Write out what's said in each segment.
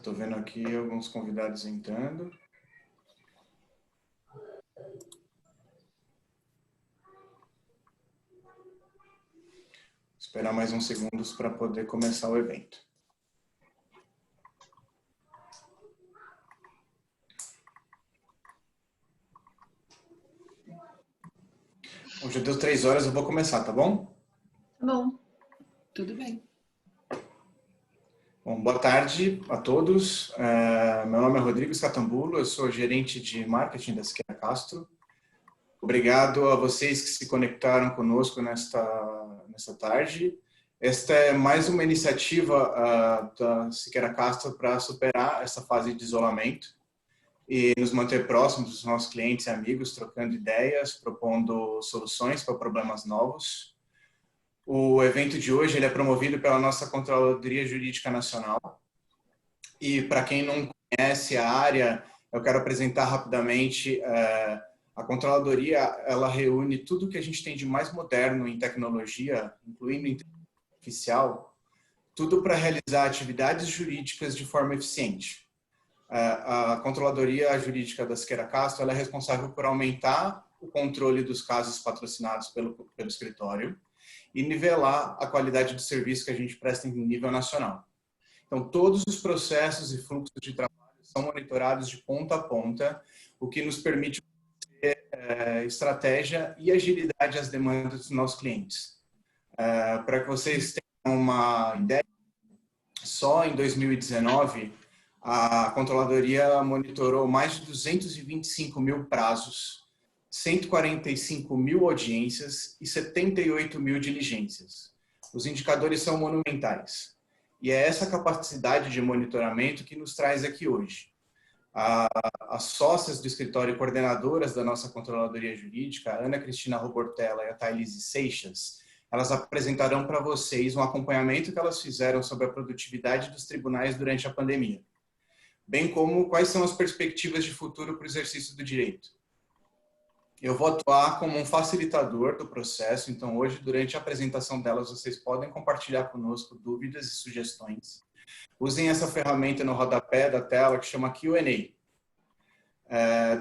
Estou vendo aqui alguns convidados entrando. Esperar mais uns segundos para poder começar o evento. Bom, já deu 3 horas, eu vou começar, tá bom? Tá bom. Tudo bem. Bom, boa tarde a todos. Meu nome é Rodrigo Scatambulo, eu sou gerente de marketing da Siqueira Castro. Obrigado a vocês que se conectaram conosco nesta tarde. Esta é mais uma iniciativa da Siqueira Castro para superar essa fase de isolamento e nos manter próximos dos nossos clientes e amigos, trocando ideias, propondo soluções para problemas novos. O evento de hoje ele é promovido pela nossa Controladoria Jurídica Nacional. E para quem não conhece a área, eu quero apresentar rapidamente. A Controladoria ela reúne tudo que a gente tem de mais moderno em tecnologia, incluindo inteligência artificial, tudo para realizar atividades jurídicas de forma eficiente. A Controladoria Jurídica da Siqueira Castro ela é responsável por aumentar o controle dos casos patrocinados pelo escritório e nivelar a qualidade do serviço que a gente presta em nível nacional. Então, todos os processos e fluxos de trabalho são monitorados de ponta a ponta, o que nos permite ter estratégia e agilidade às demandas dos nossos clientes. Para que vocês tenham uma ideia, só em 2019, a Controladoria monitorou mais de 225 mil prazos, 145 mil audiências e 78 mil diligências. Os indicadores são monumentais. E é essa capacidade de monitoramento que nos traz aqui hoje. As sócias do escritório e coordenadoras da nossa Controladoria Jurídica, a Ana Cristina Robortella e a Thailise Seixas, elas apresentarão para vocês um acompanhamento que elas fizeram sobre a produtividade dos tribunais durante a pandemia, bem como quais são as perspectivas de futuro para o exercício do direito. Eu vou atuar como um facilitador do processo, então hoje, durante a apresentação delas, vocês podem compartilhar conosco dúvidas e sugestões. Usem essa ferramenta no rodapé da tela que chama Q&A.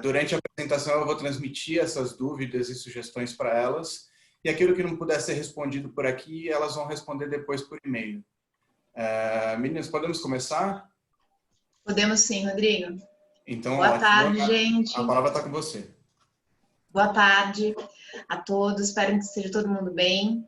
Durante a apresentação, eu vou transmitir essas dúvidas e sugestões para elas, e aquilo que não puder ser respondido por aqui, elas vão responder depois por e-mail. Meninas, podemos começar? Podemos sim, Rodrigo. Então, boa tarde, gente. A palavra está com você. Boa tarde a todos, espero que esteja todo mundo bem.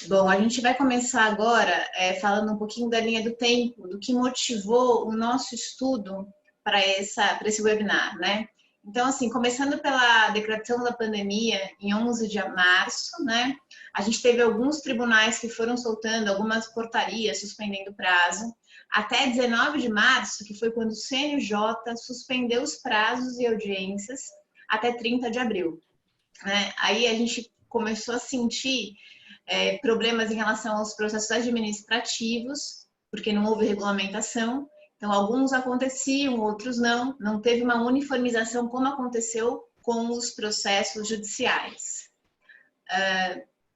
Bom, a gente vai começar agora falando um pouquinho da linha do tempo, do que motivou o nosso estudo para esse webinar, né? Então, assim, começando pela decretação da pandemia em 11 de março, né? A gente teve alguns tribunais que foram soltando algumas portarias, suspendendo prazo, até 19 de março, que foi quando o CNJ suspendeu os prazos e audiências, até 30 de abril. Né? Aí a gente começou a sentir problemas em relação aos processos administrativos, porque não houve regulamentação. Então, alguns aconteciam, outros não. Não teve uma uniformização como aconteceu com os processos judiciais.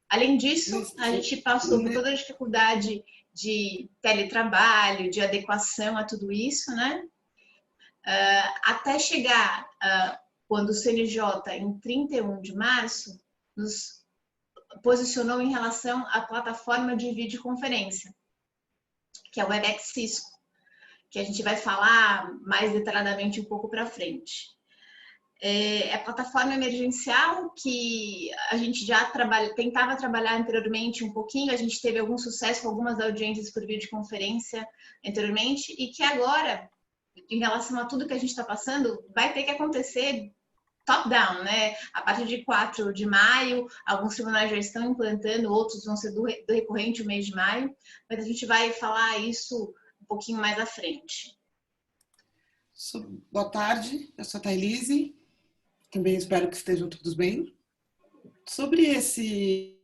Além disso, a gente passou por toda a dificuldade de teletrabalho, de adequação a tudo isso, né? Até chegar... quando o CNJ, em 31 de março, nos posicionou em relação à plataforma de videoconferência, que é o Webex Cisco, que a gente vai falar mais detalhadamente um pouco para frente. É a plataforma emergencial que a gente já tentava trabalhar anteriormente um pouquinho, a gente teve algum sucesso com algumas audiências por videoconferência anteriormente, e que agora, em relação a tudo que a gente está passando, vai ter que acontecer top-down, né? A partir de 4 de maio, alguns tribunais já estão implantando, outros vão ser do recorrente o mês de maio, mas a gente vai falar isso um pouquinho mais à frente. Boa tarde, eu sou a Thailise, também espero que estejam todos bem. Sobre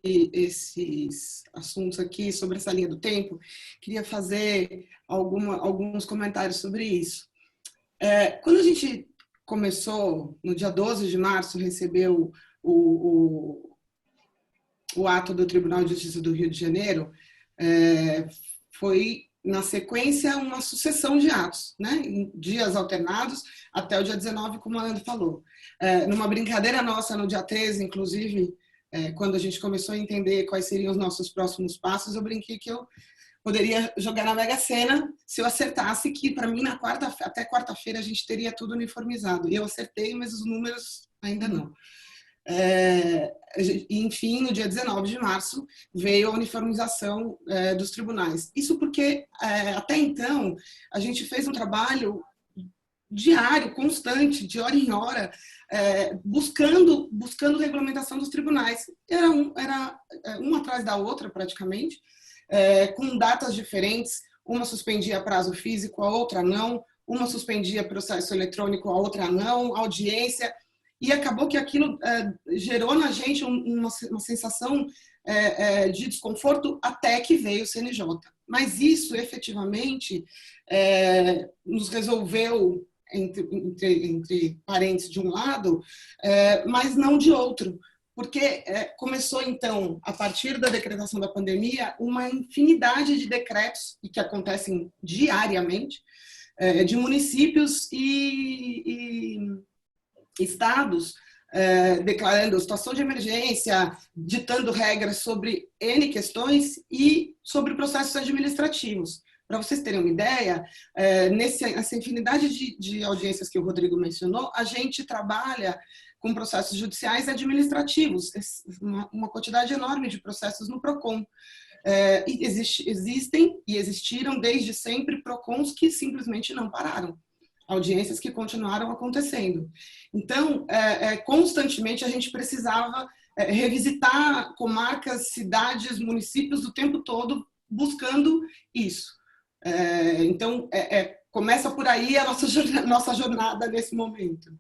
esses assuntos aqui, sobre essa linha do tempo, queria fazer alguns comentários sobre isso. Quando a gente começou, no dia 12 de março, recebeu o ato do Tribunal de Justiça do Rio de Janeiro, foi na sequência, uma sucessão de atos, né? Em dias alternados, até o dia 19, como a Ana falou. Numa brincadeira nossa, no dia 13, inclusive, quando a gente começou a entender quais seriam os nossos próximos passos, eu brinquei que eu poderia jogar na Mega Sena se eu acertasse que, para mim, até quarta-feira a gente teria tudo uniformizado. E eu acertei, mas os números ainda não. Enfim, no dia 19 de março, veio a uniformização dos tribunais. Isso porque, até então, a gente fez um trabalho diário, constante, de hora em hora, buscando regulamentação dos tribunais. Era uma atrás da outra, praticamente, com datas diferentes. Uma suspendia prazo físico, a outra não. Uma suspendia processo eletrônico, a outra não. Audiência. E acabou que aquilo gerou na gente uma sensação de desconforto até que veio o CNJ. Mas isso, efetivamente, nos resolveu, entre parênteses, de um lado, mas não de outro. Porque começou, então, a partir da decretação da pandemia, uma infinidade de decretos, e que acontecem diariamente, de municípios e estados declarando situação de emergência, ditando regras sobre N questões e sobre processos administrativos. Para vocês terem uma ideia, nessa infinidade de audiências que o Rodrigo mencionou, a gente trabalha com processos judiciais e administrativos, uma quantidade enorme de processos no PROCON. Existem e existiram desde sempre PROCONs que simplesmente não pararam, audiências que continuaram acontecendo. Então, constantemente a gente precisava revisitar comarcas, cidades, municípios o tempo todo buscando isso. Então, começa por aí a nossa jornada nesse momento.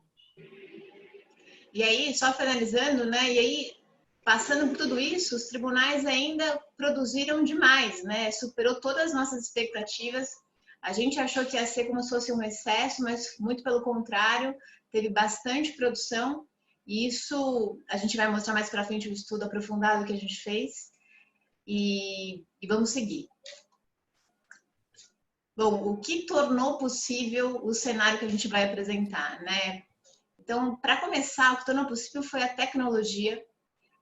E aí, só finalizando, né? E aí, passando por tudo isso, os tribunais ainda produziram demais, né? Superou todas as nossas expectativas. A gente achou que ia ser como se fosse um excesso, mas muito pelo contrário, teve bastante produção. E isso a gente vai mostrar mais para frente o estudo aprofundado que a gente fez. E vamos seguir. Bom, o que tornou possível o cenário que a gente vai apresentar, né? Então, para começar, o que tornou possível foi a tecnologia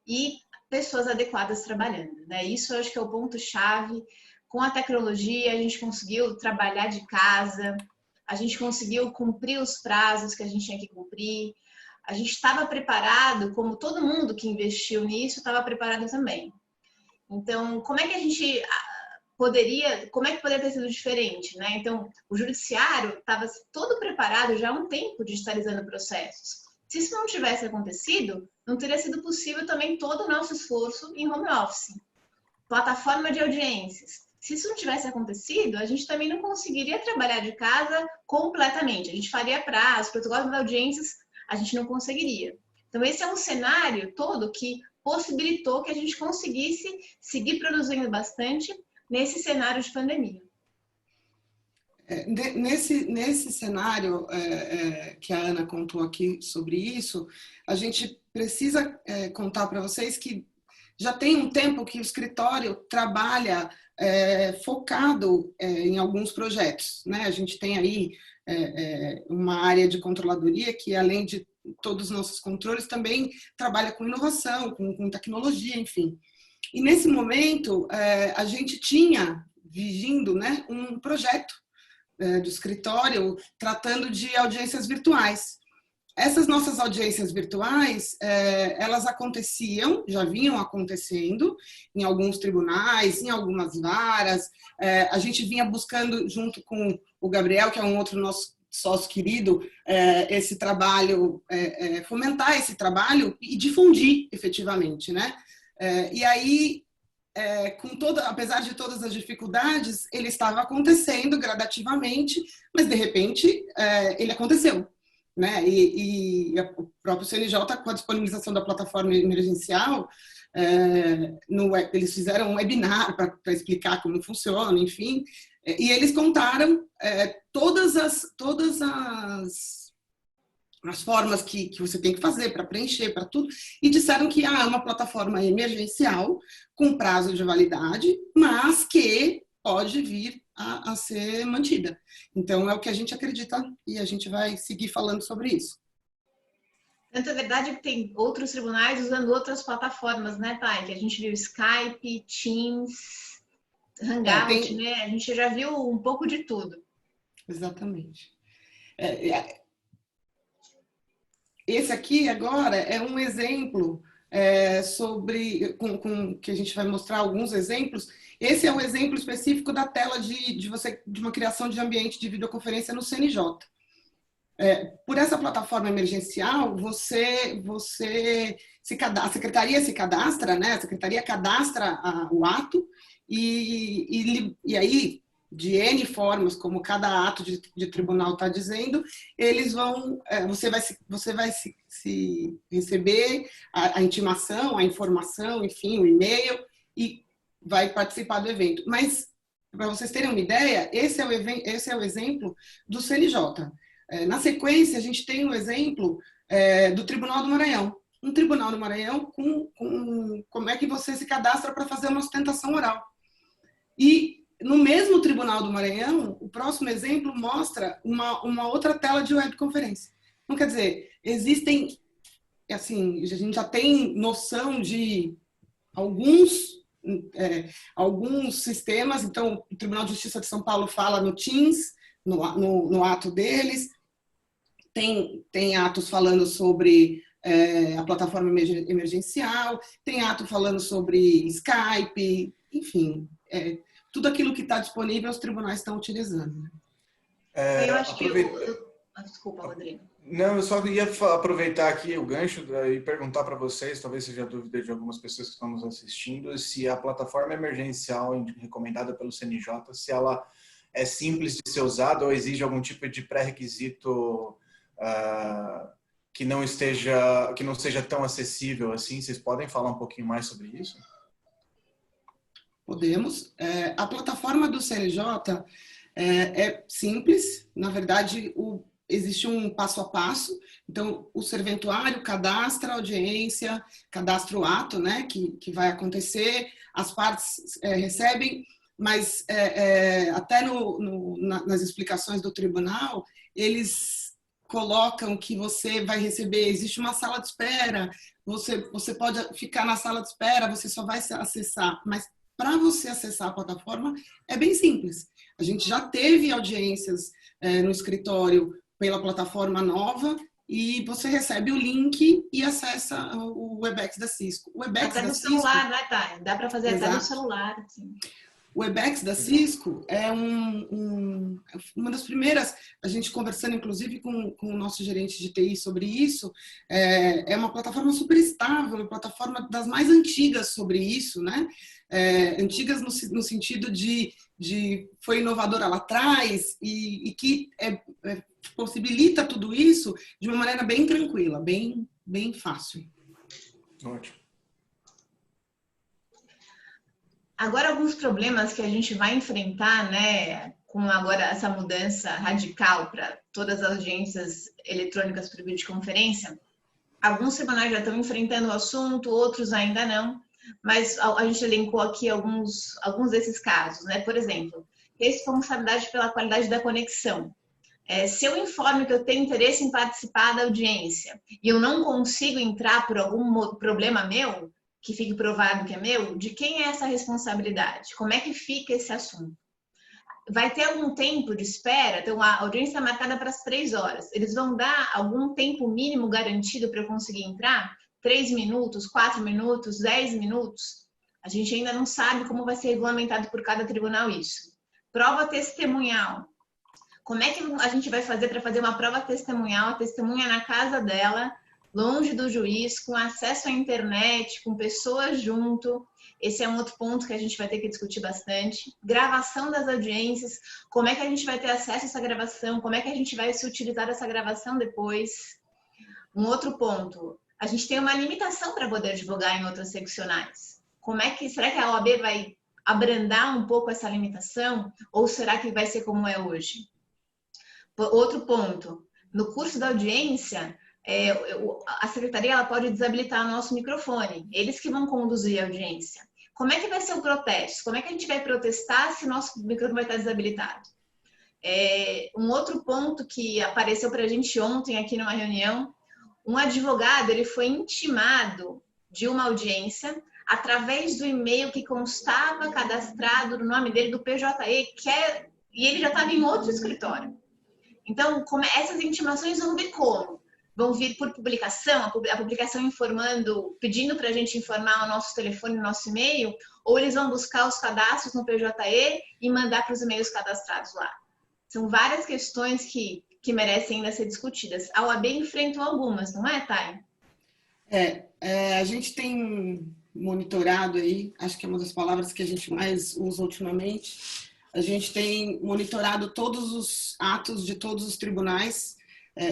e pessoas adequadas trabalhando, né? Isso eu acho que é o ponto-chave. Com a tecnologia, a gente conseguiu trabalhar de casa, a gente conseguiu cumprir os prazos que a gente tinha que cumprir, a gente estava preparado, como todo mundo que investiu nisso estava preparado também. Então, como é que poderia ter sido diferente, né? Então, o judiciário estava todo preparado já há um tempo digitalizando processos. Se isso não tivesse acontecido, não teria sido possível também todo o nosso esforço em home office. Plataforma de audiências. Se isso não tivesse acontecido, a gente também não conseguiria trabalhar de casa completamente. A gente faria prazo, protocolo de audiências, a gente não conseguiria. Então, esse é um cenário todo que possibilitou que a gente conseguisse seguir produzindo bastante nesse cenário de pandemia. Nesse cenário que a Ana contou aqui sobre isso, a gente precisa contar para vocês que já tem um tempo que o escritório trabalha focado em alguns projetos, né? A gente tem aí uma área de controladoria que, além de todos os nossos controles, também trabalha com inovação, com tecnologia, enfim. E nesse momento, a gente tinha vigindo, né, um projeto do escritório tratando de audiências virtuais. Essas nossas audiências virtuais, elas aconteciam, já vinham acontecendo em alguns tribunais, em algumas varas. A gente vinha buscando, junto com o Gabriel, que é um outro nosso sócio querido, esse trabalho, fomentar esse trabalho e difundir efetivamente, né? E aí, apesar de todas as dificuldades, ele estava acontecendo gradativamente, mas de repente ele aconteceu, né? E o próprio CNJ, com a disponibilização da plataforma emergencial, eles fizeram um webinar para explicar como funciona, enfim, e eles contaram todas as formas que você tem que fazer para preencher, para tudo, e disseram que é uma plataforma emergencial, com prazo de validade, mas que pode vir a ser mantida. Então, é o que a gente acredita e a gente vai seguir falando sobre isso. Tanto é verdade que tem outros tribunais usando outras plataformas, né, Thay? Que a gente viu Skype, Teams, Hangout, né? A gente já viu um pouco de tudo. Exatamente. Esse aqui agora é um exemplo sobre que a gente vai mostrar alguns exemplos. Esse é um exemplo específico da tela de uma criação de ambiente de videoconferência no CNJ. Por essa plataforma emergencial, a secretaria se cadastra, né? A secretaria cadastra o ato e aí, de N formas, como cada ato de tribunal está dizendo, eles vão, você vai se receber a intimação, a informação, enfim, o e-mail, e vai participar do evento. Mas, para vocês terem uma ideia, esse é o exemplo do CNJ. Na sequência, a gente tem um exemplo do Tribunal do Maranhão. Um Tribunal do Maranhão como é que você se cadastra para fazer uma sustentação oral. E no mesmo Tribunal do Maranhão, o próximo exemplo mostra uma outra tela de webconferência. Então, quer dizer, existem, assim, a gente já tem noção de alguns sistemas. Então, o Tribunal de Justiça de São Paulo fala no Teams, no ato deles. Tem atos falando sobre a plataforma emergencial, tem ato falando sobre Skype, enfim, tudo aquilo que está disponível os tribunais estão utilizando. Eu acho que desculpa, Rodrigo. Não, eu só ia aproveitar aqui o gancho e perguntar para vocês, talvez seja dúvida de algumas pessoas que estão nos assistindo, se a plataforma emergencial recomendada pelo CNJ, se ela é simples de ser usada ou exige algum tipo de pré-requisito que não seja tão acessível assim. Vocês podem falar um pouquinho mais sobre isso? Podemos. A plataforma do CNJ é simples. Na verdade, existe um passo a passo. Então, o serventuário cadastra a audiência, cadastra o ato, né, que vai acontecer, as partes recebem, mas até nas explicações do tribunal, eles colocam que você vai receber, existe uma sala de espera, você pode ficar na sala de espera, você só vai acessar, mas para você acessar a plataforma é bem simples. A gente já teve audiências no escritório pela plataforma nova e você recebe o link e acessa o Webex da Cisco. O Webex até no celular, né, Thay? Dá para fazer até no celular. Assim. O Webex da Cisco é uma das primeiras, a gente conversando inclusive com o nosso gerente de TI sobre isso, é uma plataforma super estável, uma plataforma das mais antigas sobre isso, né? Antigas no sentido de foi inovadora lá atrás e que possibilita tudo isso de uma maneira bem tranquila, bem fácil. Ótimo. Agora, alguns problemas que a gente vai enfrentar, né, com agora essa mudança radical para todas as audiências eletrônicas por videoconferência. Alguns tribunais já estão enfrentando o assunto, outros ainda não, mas a gente elencou aqui alguns desses casos, né? Por exemplo, responsabilidade pela qualidade da conexão. Se eu informo que eu tenho interesse em participar da audiência e eu não consigo entrar por algum problema meu, que fique provado que é meu, de quem é essa responsabilidade? Como é que fica esse assunto? Vai ter algum tempo de espera? Então, a audiência está marcada para as 3 horas. Eles vão dar algum tempo mínimo garantido para eu conseguir entrar? 3 minutos, 4 minutos, 10 minutos? A gente ainda não sabe como vai ser regulamentado por cada tribunal isso. Prova testemunhal. Como é que a gente vai fazer para fazer uma prova testemunhal? A testemunha na casa dela, longe do juiz, com acesso à internet, com pessoas junto. Esse é um outro ponto que a gente vai ter que discutir bastante. Gravação das audiências, como é que a gente vai ter acesso a essa gravação, como é que a gente vai se utilizar dessa gravação depois. Um outro ponto, a gente tem uma limitação para poder advogar em outras seccionais. Será que a OAB vai abrandar um pouco essa limitação ou será que vai ser como é hoje? Outro ponto, no curso da audiência, a secretaria ela pode desabilitar o nosso microfone, eles que vão conduzir a audiência. como é que vai ser o protesto? Como é que a gente vai protestar se nosso microfone vai estar desabilitado? Um outro ponto que apareceu para a gente ontem aqui numa reunião, um advogado ele foi intimado de uma audiência através do e-mail que constava cadastrado no nome dele do PJE, e ele já estava em outro escritório. Então, essas intimações vão vir como? Vão vir por publicação, a publicação informando, pedindo para a gente informar o nosso telefone, o nosso e-mail, ou eles vão buscar os cadastros no PJE e mandar para os e-mails cadastrados lá. São várias questões que merecem ainda ser discutidas. A OAB enfrentou algumas, não é, Thay? A gente tem monitorado aí, acho que é uma das palavras que a gente mais usa ultimamente, a gente tem monitorado todos os atos de todos os tribunais,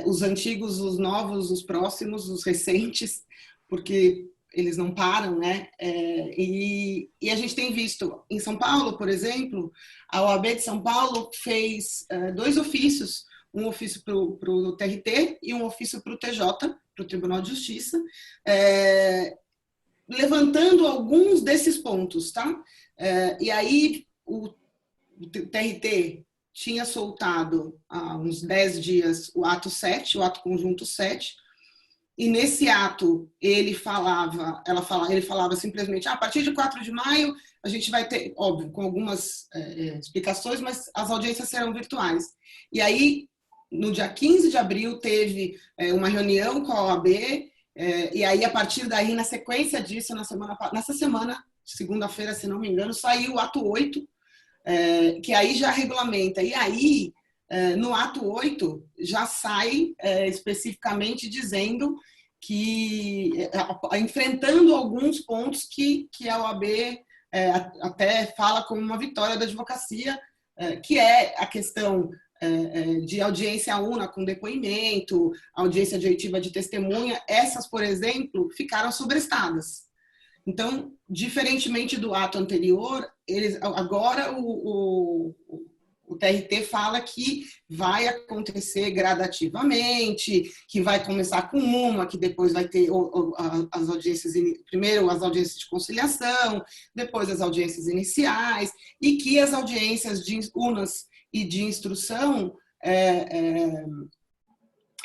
os antigos, os novos, os próximos, os recentes, porque eles não param, né? E a gente tem visto, em São Paulo, por exemplo, a OAB de São Paulo fez 2 ofícios, um ofício para o TRT e um ofício para o TJ, para o Tribunal de Justiça, levantando alguns desses pontos, tá? E aí o TRT tinha soltado há uns 10 dias o ato 7, o ato conjunto 7, e nesse ato ele falava simplesmente, a partir de 4 de maio a gente vai ter, óbvio, com algumas explicações, mas as audiências serão virtuais. E aí, no dia 15 de abril, teve uma reunião com a OAB, e aí, a partir daí, na sequência disso, nessa semana, segunda-feira, se não me engano, saiu o ato 8, que aí já regulamenta. E aí, no ato 8, já sai especificamente dizendo que, enfrentando alguns pontos que a OAB até fala como uma vitória da advocacia, que é a questão de audiência una com depoimento, audiência de oitiva de testemunha. Essas, por exemplo, ficaram sobrestadas. Então, diferentemente do ato anterior, agora o TRT fala que vai acontecer gradativamente, que vai começar com uma, que depois vai ter as audiências, primeiro as audiências de conciliação, depois as audiências iniciais, e que as audiências unas e de instrução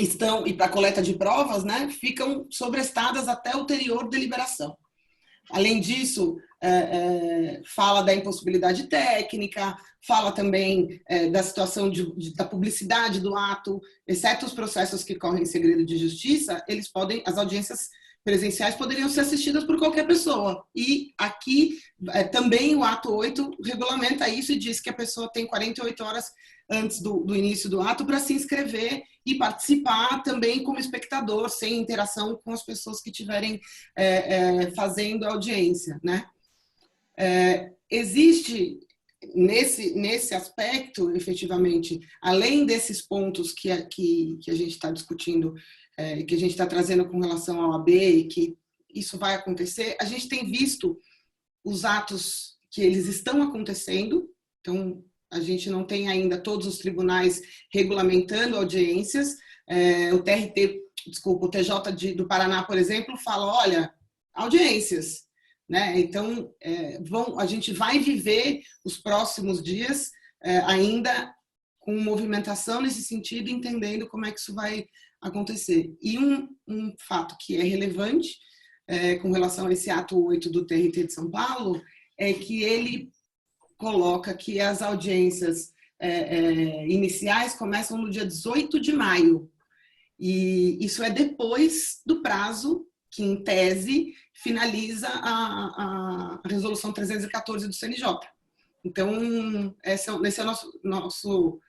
estão, e para coleta de provas, né, ficam sobrestadas até ulterior deliberação. Além disso, fala da impossibilidade técnica, fala também da situação da publicidade do ato, exceto os processos que correm em segredo de justiça, as audiências presenciais poderiam ser assistidas por qualquer pessoa. E aqui também o ato 8 regulamenta isso e diz que a pessoa tem 48 horas antes do início do ato para se inscrever e participar também como espectador, sem interação com as pessoas que estiverem fazendo a audiência, né? Existe nesse aspecto, efetivamente, além desses pontos que a gente está discutindo, que a gente está trazendo com relação ao OAB, e que isso vai acontecer, a gente tem visto os atos que eles estão acontecendo. Então, a gente não tem ainda todos os tribunais regulamentando audiências. O TJ do Paraná, por exemplo, fala, olha, audiências, né? Então, a gente vai viver os próximos dias ainda com movimentação nesse sentido, entendendo como é que isso vai acontecer. E um fato que é relevante com relação a esse ato 8 do TRT de São Paulo é que ele coloca que as audiências iniciais começam no dia 18 de maio. E isso é depois do prazo que, em tese, finaliza a resolução 314 do CNJ. Então, esse é o nosso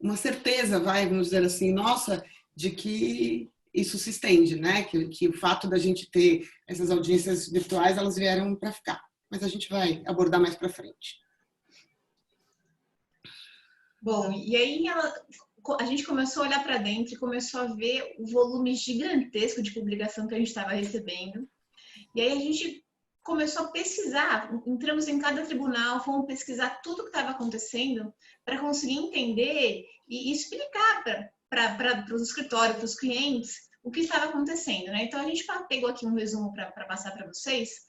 uma certeza, vamos dizer assim, nossa, de que isso se estende, né? Que o fato da gente ter essas audiências virtuais, elas vieram para ficar. Mas a gente vai abordar mais para frente. Bom, e aí a gente começou a olhar para dentro e começou a ver o volume gigantesco de publicação que a gente estava recebendo. E aí a gente começou a pesquisar, entramos em cada tribunal, fomos pesquisar tudo que estava acontecendo para conseguir entender e explicar para os escritórios, para os clientes, o que estava acontecendo, né? Então, a gente pegou aqui um resumo para passar para vocês.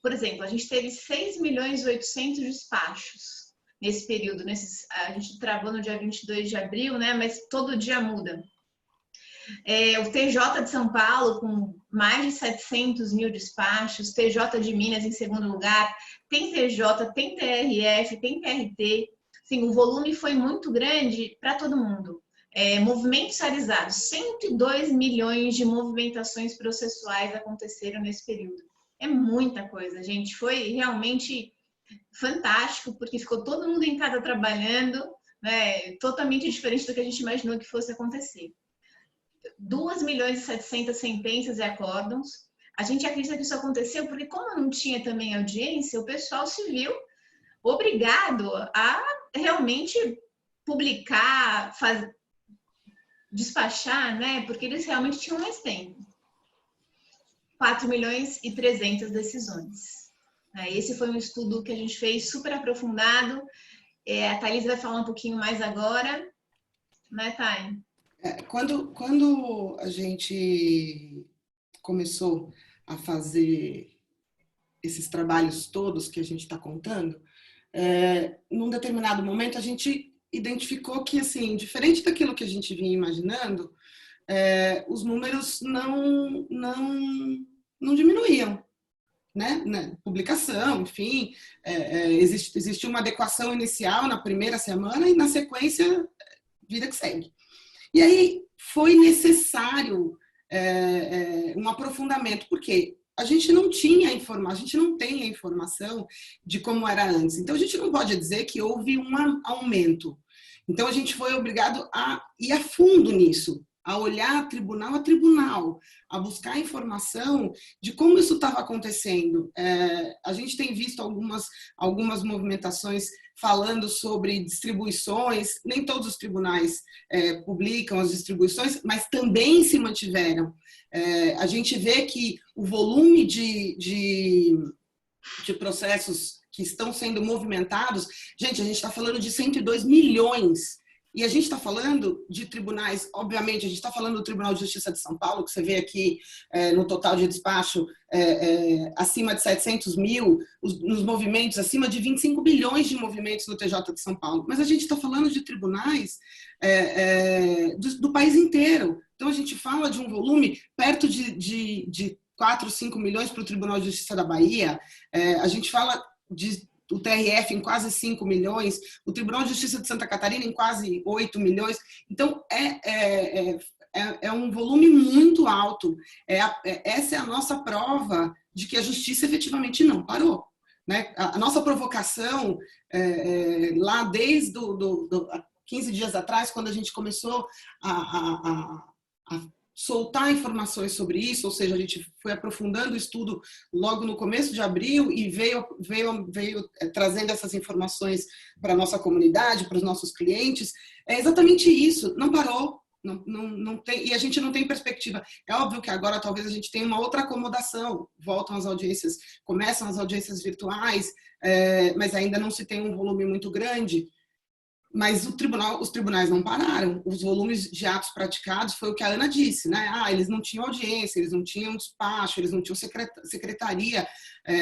Por exemplo, a gente teve 6.800.000 despachos nesse período. A gente travou no dia 22 de abril, né? Mas todo dia muda. O TJ de São Paulo, com mais de 700.000 despachos, TJ de Minas em segundo lugar, tem TJ, tem TRF, tem TRT. Assim, o volume foi muito grande para todo mundo. Movimentos realizados, 102 milhões de movimentações processuais aconteceram nesse período. É muita coisa, gente. Foi realmente fantástico, porque ficou todo mundo em casa trabalhando, né? Totalmente diferente do que a gente imaginou que fosse acontecer. 2.700.000 sentenças e acórdãos. A gente acredita que isso aconteceu porque, como não tinha também audiência, o pessoal se viu obrigado a realmente publicar, despachar, né? Porque eles realmente tinham mais tempo. 4.300.000 decisões. Esse foi um estudo que a gente fez super aprofundado. A Thaís vai falar um pouquinho mais agora, né, Thay? Quando a gente começou a fazer esses trabalhos todos que a gente está contando, num determinado momento a gente identificou que, assim, diferente daquilo que a gente vinha imaginando, os números não diminuíam, né? Publicação, enfim, existe uma adequação inicial na primeira semana e na sequência, vida que segue. E aí foi necessário um aprofundamento, porque a gente não tinha informação, a gente não tem a informação de como era antes. Então a gente não pode dizer que houve um aumento. Então a gente foi obrigado a ir a fundo nisso, a olhar tribunal a tribunal, a buscar informação de como isso estava acontecendo. A gente tem visto algumas movimentações falando sobre distribuições, nem todos os tribunais publicam as distribuições, mas também se mantiveram. A gente vê que o volume de processos que estão sendo movimentados, gente, a gente está falando de 102 milhões. E a gente está falando de tribunais, obviamente, a gente está falando do Tribunal de Justiça de São Paulo, que você vê aqui no total de despacho acima de 700 mil, nos movimentos acima de 25 bilhões de movimentos no TJ de São Paulo. Mas a gente está falando de tribunais do país inteiro. Então a gente fala de um volume perto de 4, 5 milhões para o Tribunal de Justiça da Bahia, a gente fala o TRF em quase 5 milhões, o Tribunal de Justiça de Santa Catarina em quase 8 milhões. Então, é um volume muito alto. Essa é a nossa prova de que a justiça efetivamente não parou. Né? A nossa provocação, lá desde 15 dias atrás, quando a gente começou a soltar informações sobre isso, ou seja, a gente foi aprofundando o estudo logo no começo de abril e veio trazendo essas informações para a nossa comunidade, para os nossos clientes. É exatamente isso, não parou, não tem, e a gente não tem perspectiva. É óbvio que agora talvez a gente tenha uma outra acomodação, voltam as audiências, começam as audiências virtuais, mas ainda não se tem um volume muito grande. Mas os tribunais não pararam. Os volumes de atos praticados foi o que a Ana disse, né? Eles não tinham audiência, eles não tinham despacho, eles não tinham secretaria,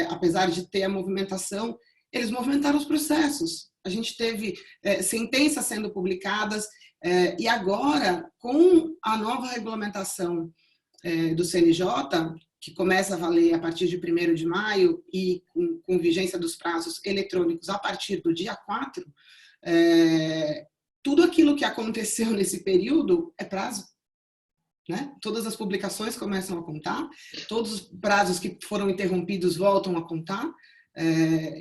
apesar de ter a movimentação, eles movimentaram os processos. A gente teve sentenças sendo publicadas e agora, com a nova regulamentação do CNJ, que começa a valer a partir de 1º de maio e com vigência dos prazos eletrônicos a partir do dia 4, tudo aquilo que aconteceu nesse período é prazo, né? Todas as publicações começam a contar, todos os prazos que foram interrompidos voltam a contar.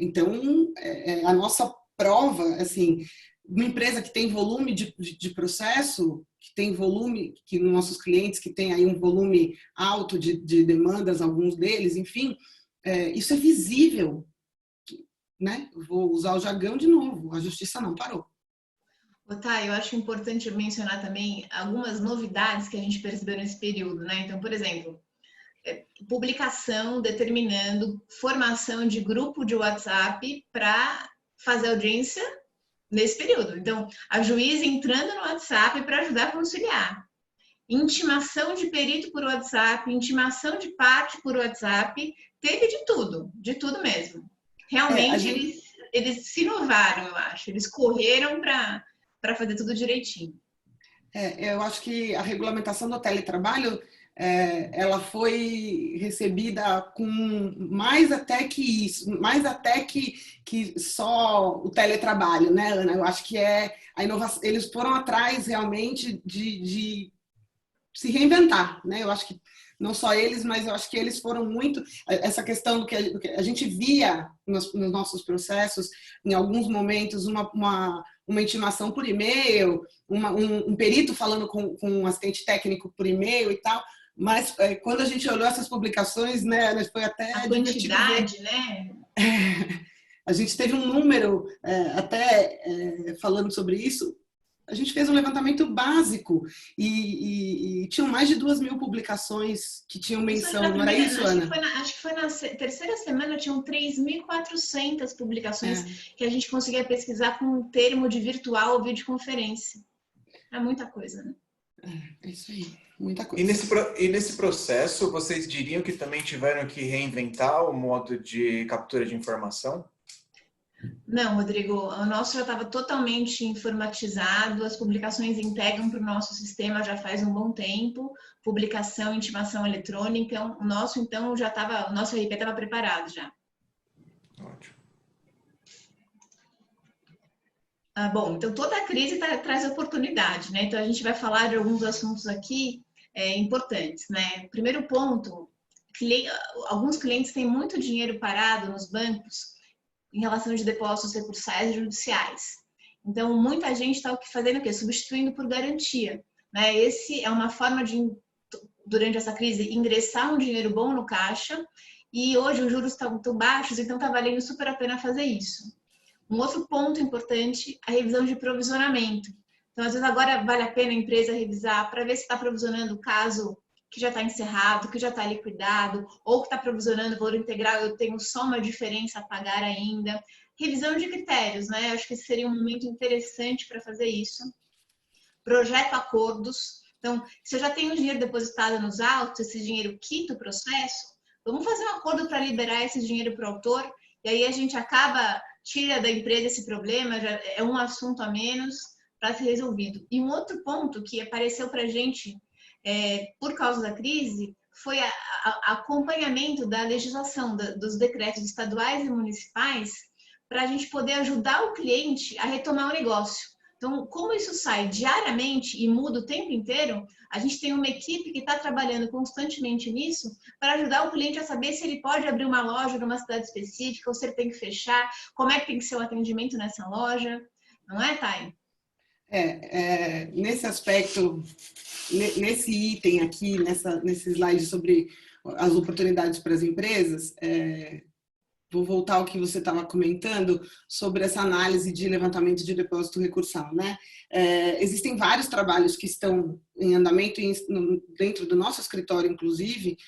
Então, a nossa prova, assim, uma empresa que tem volume de processo, que tem volume, que nossos clientes que têm aí um volume alto de demandas, alguns deles, enfim, isso é visível. Né? Vou usar o jargão de novo, a justiça não parou. Tá, eu acho importante mencionar também algumas novidades que a gente percebeu nesse período, né? Então, por exemplo, publicação determinando formação de grupo de WhatsApp para fazer audiência nesse período. Então, a juíza entrando no WhatsApp para ajudar a conciliar. intimação de perito por WhatsApp, intimação de parte por WhatsApp, teve de tudo mesmo. Realmente, eles se inovaram, eu acho. Eles correram para fazer tudo direitinho. Eu acho que a regulamentação do teletrabalho, ela foi recebida com mais até que isso, mais até que só o teletrabalho, né, Ana? Eu acho que a inovação, eles foram atrás realmente de se reinventar, né? Eu acho que não só eles, mas eu acho que eles foram muito... Essa questão do que a gente via nos nossos processos, em alguns momentos, uma intimação por e-mail, um perito falando com um assistente técnico por e-mail e tal, mas quando a gente olhou essas publicações, né, foi até... A quantidade, né? A gente teve um número, falando sobre isso, a gente fez um levantamento básico e tinham mais de 2.000 publicações que tinham menção, não era isso, Ana? Acho que foi na terceira semana, tinham 3.400 publicações que a gente conseguia pesquisar com um termo de virtual ou videoconferência. É muita coisa, né? É isso aí, muita coisa. E nesse processo, vocês diriam que também tiveram que reinventar o modo de captura de informação? Não, Rodrigo, o nosso já estava totalmente informatizado, as publicações integram para o nosso sistema já faz um bom tempo, publicação, intimação eletrônica, então, o nosso RP estava preparado já. Ótimo. Bom, então toda a crise traz oportunidade, né? Então a gente vai falar de alguns assuntos aqui importantes, né? Primeiro ponto, alguns clientes têm muito dinheiro parado nos bancos em relação de depósitos recursais e judiciais. Então, muita gente está fazendo o quê? Substituindo por garantia, né? Esse é uma forma de, durante essa crise, ingressar um dinheiro bom no caixa e hoje os juros estão baixos, então está valendo super a pena fazer isso. Um outro ponto importante, a revisão de provisionamento. Então, às vezes, agora vale a pena a empresa revisar para ver se está provisionando o caso que já está encerrado, que já está liquidado, ou que está provisionando valor integral, eu tenho só uma diferença a pagar ainda. Revisão de critérios, né? Acho que esse seria um momento interessante para fazer isso. Projeto acordos. Então, se eu já tenho dinheiro depositado nos autos, esse dinheiro quita o processo, vamos fazer um acordo para liberar esse dinheiro para o autor, e aí a gente tira da empresa esse problema, já é um assunto a menos para ser resolvido. E um outro ponto que apareceu para a gente por causa da crise, foi o acompanhamento da legislação, dos decretos estaduais e municipais, para a gente poder ajudar o cliente a retomar o negócio. Então, como isso sai diariamente e muda o tempo inteiro, a gente tem uma equipe que está trabalhando constantemente nisso para ajudar o cliente a saber se ele pode abrir uma loja numa cidade específica ou se ele tem que fechar, como é que tem que ser o atendimento nessa loja. Não é, Thay? Nesse aspecto, nesse item aqui, nesse slide sobre as oportunidades para as empresas, vou voltar ao que você estava comentando sobre essa análise de levantamento de depósito recursal, né? Existem vários trabalhos que estão em andamento dentro do nosso escritório, inclusive,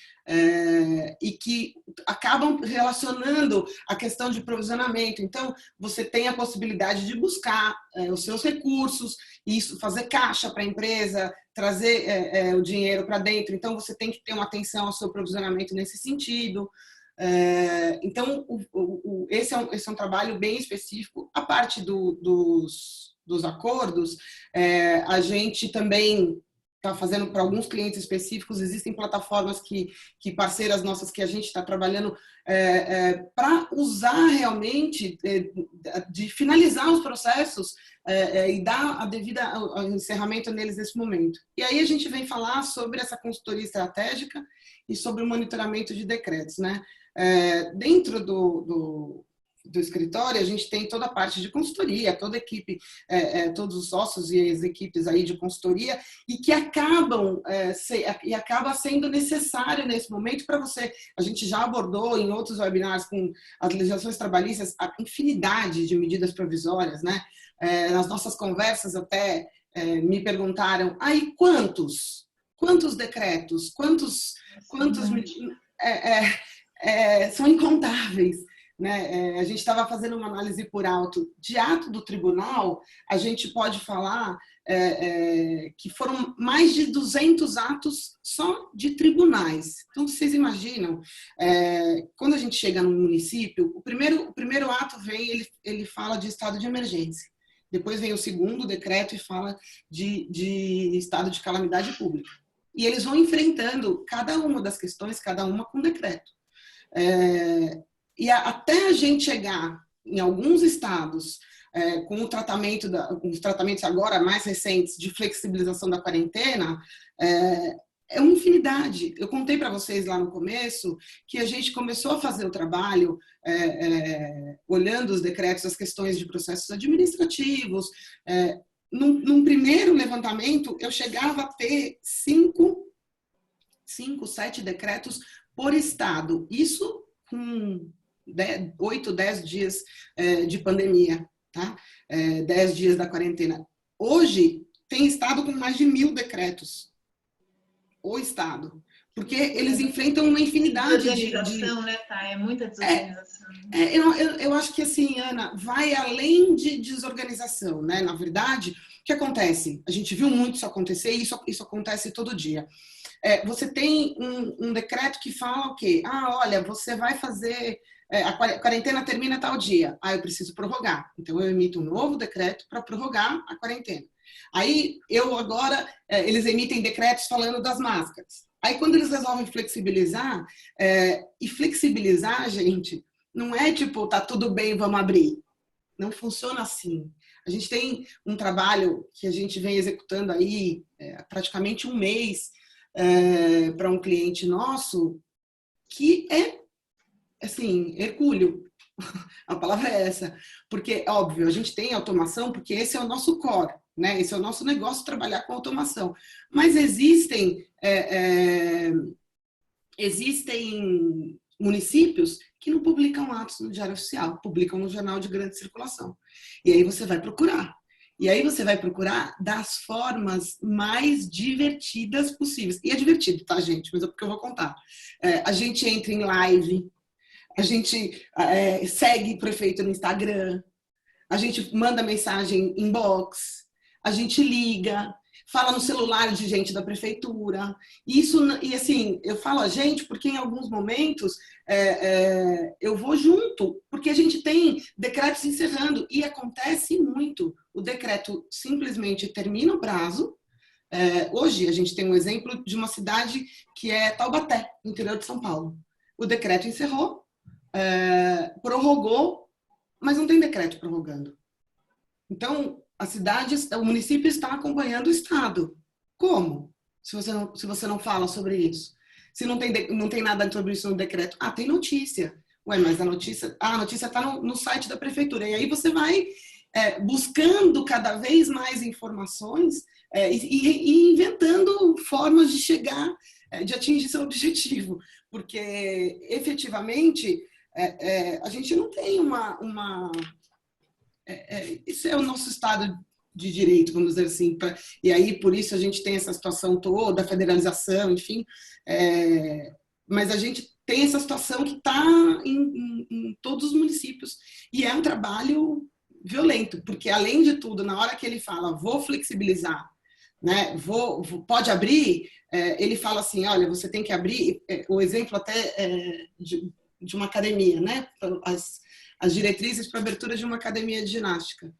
e que acabam relacionando a questão de provisionamento. Então, você tem a possibilidade de buscar os seus recursos, isso, fazer caixa para a empresa, trazer o dinheiro para dentro. Então, você tem que ter uma atenção ao seu provisionamento nesse sentido. Então, esse é um trabalho bem específico. A parte dos acordos, a gente também está fazendo para alguns clientes específicos. Existem plataformas que parceiras nossas que a gente está trabalhando para usar realmente, de finalizar os processos e dar a devida ao encerramento neles nesse momento. E aí a gente vem falar sobre essa consultoria estratégica e sobre o monitoramento de decretos, né? Dentro do escritório, a gente tem toda a parte de consultoria, toda a equipe, todos os sócios e as equipes aí de consultoria, e que acaba sendo necessário nesse momento para você. A gente já abordou em outros webinars com as legislações trabalhistas a infinidade de medidas provisórias, né? Nas nossas conversas até me perguntaram, aí quantos decretos, quantos são incontáveis. né? A gente estava fazendo uma análise por alto de ato do tribunal, a gente pode falar que foram mais de 200 atos só de tribunais. Então, vocês imaginam, quando a gente chega no município, o primeiro ato vem, ele fala de estado de emergência. Depois vem o segundo decreto e fala de estado de calamidade pública. E eles vão enfrentando cada uma das questões, cada uma com decreto. E até a gente chegar em alguns estados com o tratamento os tratamentos agora mais recentes de flexibilização da quarentena, é uma infinidade. Eu contei para vocês lá no começo que a gente começou a fazer o trabalho olhando os decretos, as questões de processos administrativos. Num primeiro levantamento, eu chegava a ter 7 decretos por estado. Isso com 8, 10 dias de pandemia, tá? 10 dias da quarentena. Hoje, tem estado com mais de 1.000 decretos. O estado. Porque eles enfrentam uma infinidade desorganização, né, tá? É muita desorganização. Eu acho que, assim, Ana, vai além de desorganização, né? Na verdade, o que acontece? A gente viu muito isso acontecer e isso acontece todo dia. Você tem um decreto que fala o quê? Olha, você vai fazer... a quarentena termina tal dia. Eu preciso prorrogar. Então, eu emito um novo decreto para prorrogar a quarentena. Aí, eles emitem decretos falando das máscaras. Aí, quando eles resolvem flexibilizar, e flexibilizar, gente, não é tipo, tá tudo bem, vamos abrir. Não funciona assim. A gente tem um trabalho que a gente vem executando aí há praticamente um mês para um cliente nosso, que é, assim, hercúleo. A palavra é essa. Porque, óbvio, a gente tem automação porque esse é o nosso core, né? Esse é o nosso negócio, trabalhar com automação. Mas existem municípios que não publicam atos no Diário Oficial, publicam no jornal de grande circulação. E aí você vai procurar. E aí você vai procurar das formas mais divertidas possíveis. E é divertido, tá, gente? Mas é porque eu vou contar. A gente entra em live, a gente segue o prefeito no Instagram, a gente manda mensagem inbox, a gente liga, fala no celular de gente da prefeitura. E assim, eu falo a gente porque em alguns momentos eu vou junto, porque a gente tem decretos encerrando e acontece muito. O decreto simplesmente termina o prazo. Hoje a gente tem um exemplo de uma cidade que é Taubaté, no interior de São Paulo. O decreto encerrou, prorrogou, mas não tem decreto prorrogando. Então, o município está acompanhando o Estado. Como? Se você não fala sobre isso. Se não tem nada sobre isso no decreto. Tem notícia. Mas a notícia está no site da prefeitura. E aí você vai buscando cada vez mais informações e inventando formas de chegar, de atingir seu objetivo. Porque, efetivamente, a gente não tem isso é o nosso Estado de Direito, vamos dizer assim. E aí, por isso, a gente tem essa situação toda, a federalização, enfim. Mas a gente tem essa situação que está em todos os municípios. E é um trabalho violento, porque, além de tudo, na hora que ele fala, vou flexibilizar, né, pode abrir, ele fala assim, olha, você tem que abrir, o exemplo até de uma academia, né, as diretrizes para abertura de uma academia de ginástica.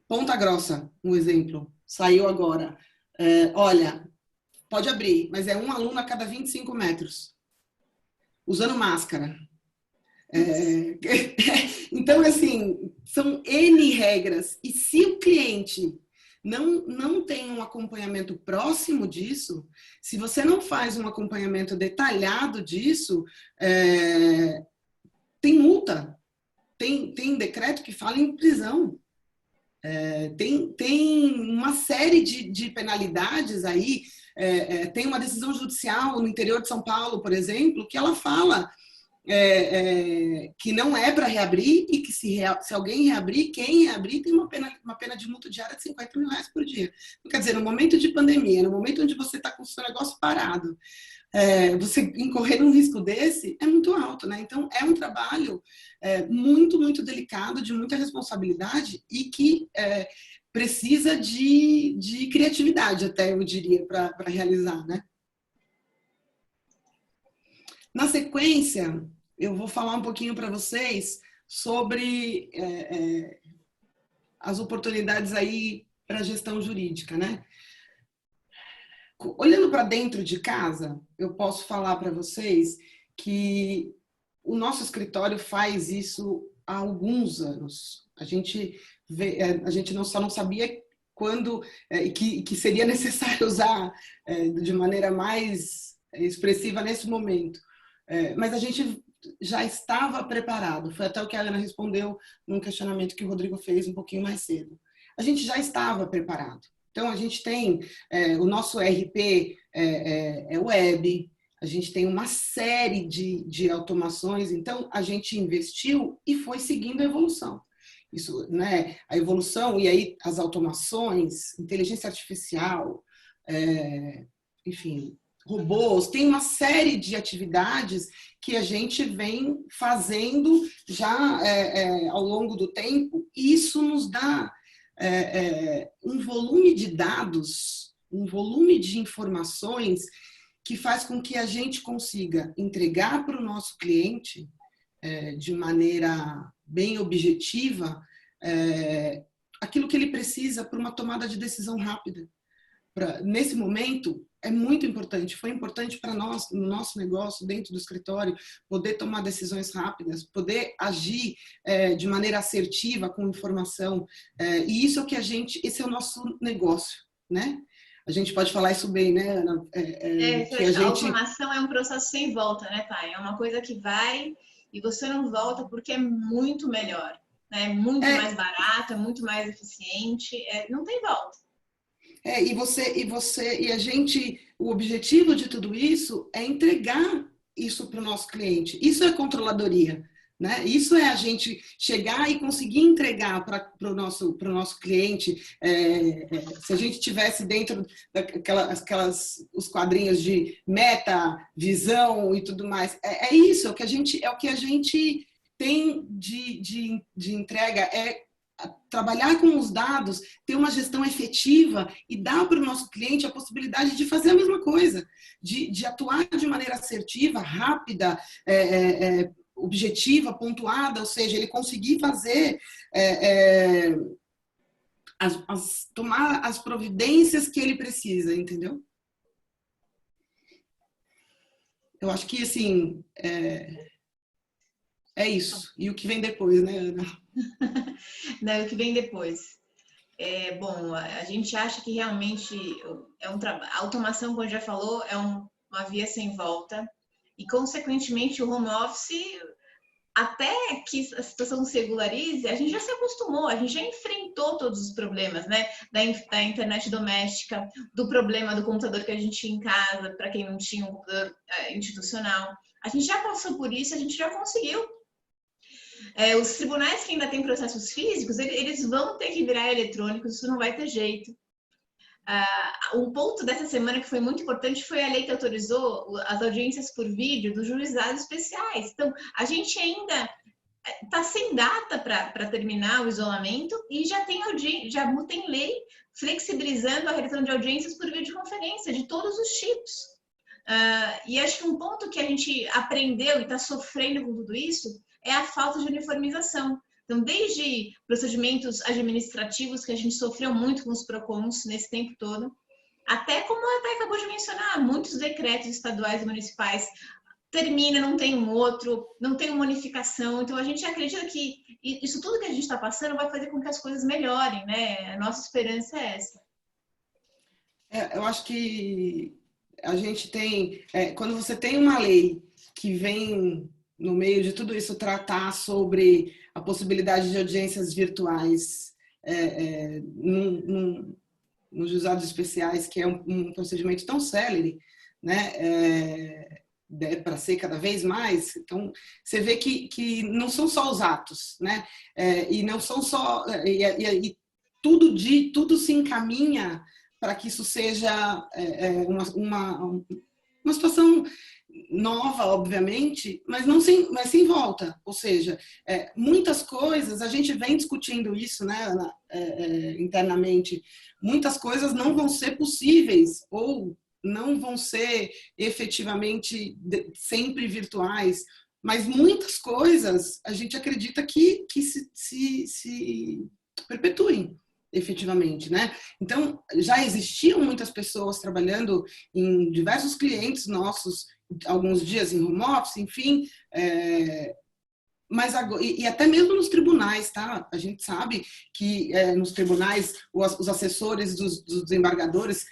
Ponta Grossa, um exemplo, saiu agora. Olha, pode abrir, mas é um aluno a cada 25 metros, usando máscara. Então, assim, são N regras. E se o cliente não tem um acompanhamento próximo disso, se você não faz um acompanhamento detalhado disso, tem multa, tem decreto que fala em prisão, tem uma série de penalidades aí, tem uma decisão judicial no interior de São Paulo, por exemplo, que ela fala que não é para reabrir e que se alguém reabrir, quem reabrir tem uma pena de multa diária de R$50 mil por dia. Quer dizer, no momento de pandemia, no momento onde você está com o seu negócio parado, você incorrer num risco desse é muito alto, né? Então, é um trabalho muito, muito delicado, de muita responsabilidade e que precisa de criatividade, até eu diria, para realizar, né? Na sequência, eu vou falar um pouquinho para vocês sobre as oportunidades aí para a gestão jurídica, né? Olhando para dentro de casa, eu posso falar para vocês que o nosso escritório faz isso há alguns anos. A gente só não sabia quando que seria necessário usar de maneira mais expressiva nesse momento. Mas a gente já estava preparado. Foi até o que a Ana respondeu num questionamento que o Rodrigo fez um pouquinho mais cedo. A gente já estava preparado. Então, a gente tem o nosso ERP é web, a gente tem uma série de automações. Então, a gente investiu e foi seguindo a evolução. Isso, né? A evolução e aí as automações, inteligência artificial, enfim, robôs, tem uma série de atividades que a gente vem fazendo já ao longo do tempo, e isso nos dá um volume de dados, um volume de informações que faz com que a gente consiga entregar para o nosso cliente de maneira bem objetiva aquilo que ele precisa para uma tomada de decisão rápida. Nesse momento, é muito importante, foi importante para nós, no nosso negócio, dentro do escritório, poder tomar decisões rápidas, poder agir de maneira assertiva, com informação. E isso é o que esse é o nosso negócio, né? A gente pode falar isso bem, né, Ana? A automação é um processo sem volta, né, Thay? É uma coisa que vai e você não volta porque é muito melhor, né? Muito mais barato, é muito mais eficiente, não tem volta. O objetivo de tudo isso é entregar isso para o nosso cliente. Isso é controladoria, né? Isso é a gente chegar e conseguir entregar para o nosso cliente. Se a gente tivesse dentro os quadrinhos de meta, visão e tudo mais, isso, é o que a gente tem de entrega, trabalhar com os dados, ter uma gestão efetiva e dar para o nosso cliente a possibilidade de fazer a mesma coisa, de atuar de maneira assertiva, rápida, objetiva, pontuada, ou seja, ele conseguir fazer, tomar as providências que ele precisa, entendeu? Eu acho que, assim, é isso. E o que vem depois, né, Ana? Não, o que vem depois. Bom, a gente acha que realmente a automação, como já falou, é uma via sem volta e, consequentemente, o home office, até que a situação se regularize, a gente já se acostumou, a gente já enfrentou todos os problemas, né? Da internet doméstica, do problema do computador que a gente tinha em casa, para quem não tinha um computador institucional. A gente já passou por isso, a gente já conseguiu. Os tribunais que ainda têm processos físicos, eles vão ter que virar eletrônicos, isso não vai ter jeito. Um ponto dessa semana que foi muito importante foi a lei que autorizou as audiências por vídeo dos juizados especiais. Então, a gente ainda está sem data para terminar o isolamento e já tem lei flexibilizando a realização de audiências por videoconferência de todos os tipos. E acho que um ponto que a gente aprendeu e está sofrendo com tudo isso é a falta de uniformização. Então, desde procedimentos administrativos que a gente sofreu muito com os PROCONs nesse tempo todo, até como a Thay acabou de mencionar, muitos decretos estaduais e municipais termina, não tem um outro, não tem uma unificação. Então, a gente acredita que isso tudo que a gente está passando vai fazer com que as coisas melhorem, né? A nossa esperança é essa. Eu acho que a gente tem... quando você tem uma lei que vem, no meio de tudo isso, tratar sobre a possibilidade de audiências virtuais nos juizados especiais, que é um procedimento tão célere, né? Para ser cada vez mais. Então, você vê que não são só os atos, né? E não são só... E tudo se encaminha para que isso seja uma situação nova, obviamente, mas mas sem volta. Ou seja, muitas coisas, a gente vem discutindo isso, né, internamente, muitas coisas não vão ser possíveis ou não vão ser efetivamente sempre virtuais, mas muitas coisas a gente acredita que se perpetuem efetivamente, né? Então, já existiam muitas pessoas trabalhando em diversos clientes nossos, alguns dias em home office, enfim, mas agora, e até mesmo nos tribunais, tá? A gente sabe que nos tribunais os assessores dos desembargadores,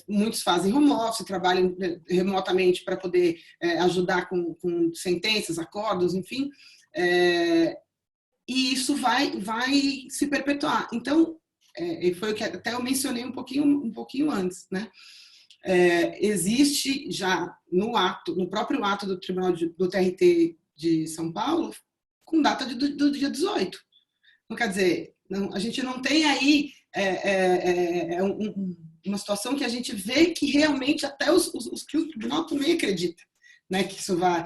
muitos fazem home office, trabalham remotamente para poder ajudar com sentenças, acordos, enfim, e isso vai se perpetuar. Então, e foi o que até eu mencionei um pouquinho antes, né? Existe já no próprio ato do Tribunal do TRT de São Paulo, com data do dia 18. Não quer dizer, a gente não tem aí uma situação que a gente vê que realmente até que o tribunal também acredita, né, que isso vai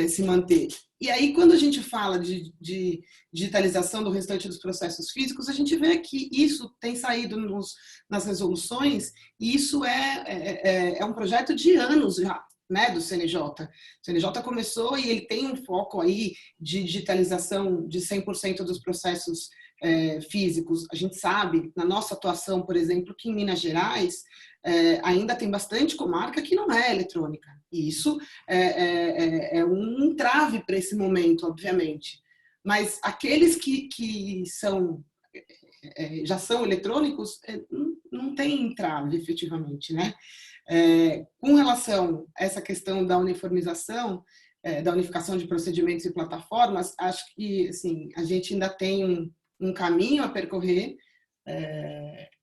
se manter. E aí, quando a gente fala de digitalização do restante dos processos físicos, a gente vê que isso tem saído nas resoluções, e isso é um projeto de anos já, né, do CNJ. O CNJ começou e ele tem um foco aí de digitalização de 100% dos processos físicos. A gente sabe, na nossa atuação, por exemplo, que em Minas Gerais ainda tem bastante comarca que não é eletrônica. E isso é um entrave para esse momento, obviamente. Mas aqueles que já são eletrônicos, não tem entrave, efetivamente, né? Com relação a essa questão da uniformização, da unificação de procedimentos e plataformas, acho que assim, a gente ainda tem um caminho a percorrer.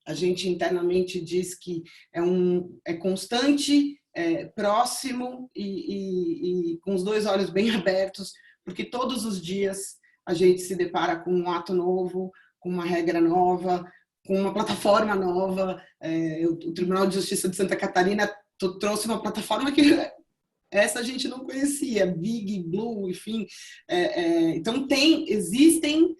A gente internamente diz que é constante, próximo e com os dois olhos bem abertos, porque todos os dias a gente se depara com um ato novo, com uma regra nova, com uma plataforma nova. O Tribunal de Justiça de Santa Catarina trouxe uma plataforma que essa a gente não conhecia, Big, Blue, enfim. Então, existem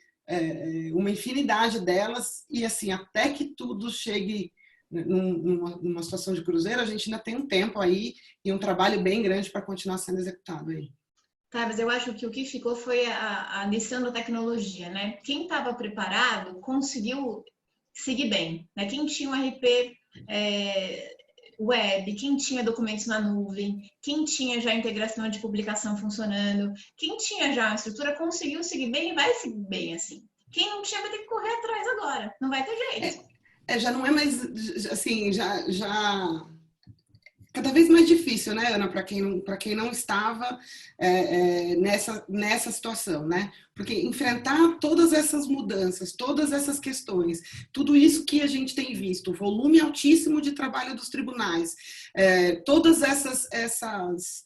uma infinidade delas, e assim, até que tudo chegue numa situação de cruzeiro, a gente ainda tem um tempo aí e um trabalho bem grande para continuar sendo executado aí. Tá, mas eu acho que o que ficou foi a lição da tecnologia, né? Quem estava preparado conseguiu seguir bem, né? Quem tinha um RP web, quem tinha documentos na nuvem, quem tinha já a integração de publicação funcionando, quem tinha já a estrutura conseguiu seguir bem e vai seguir bem, assim. Quem não tinha vai ter que correr atrás agora, não vai ter jeito. Já não é mais, assim, já cada vez mais difícil, né, Ana, para quem não estava nessa situação, né? Porque enfrentar todas essas mudanças, todas essas questões, tudo isso que a gente tem visto, o volume altíssimo de trabalho dos tribunais, todas essas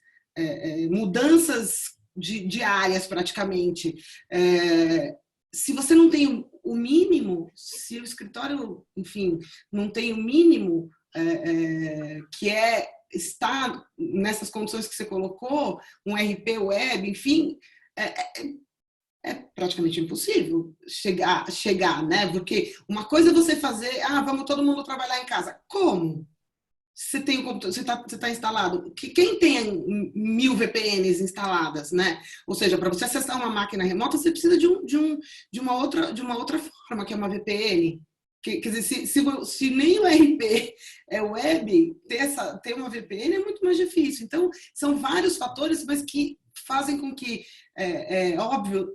mudanças diárias praticamente, se você não tem o mínimo, se o escritório, enfim, não tem o mínimo, que está nessas condições que você colocou, um RP web, enfim, é praticamente impossível chegar, né? Porque uma coisa é você fazer, vamos todo mundo trabalhar em casa. Como? Você tem o computador, você tá instalado. Quem tem 1000 VPNs instaladas, né? Ou seja, para você acessar uma máquina remota, você precisa de uma outra forma, que é uma VPN. Quer dizer, se nem o RP é web, ter uma VPN é muito mais difícil. Então, são vários fatores, mas que fazem com que, óbvio,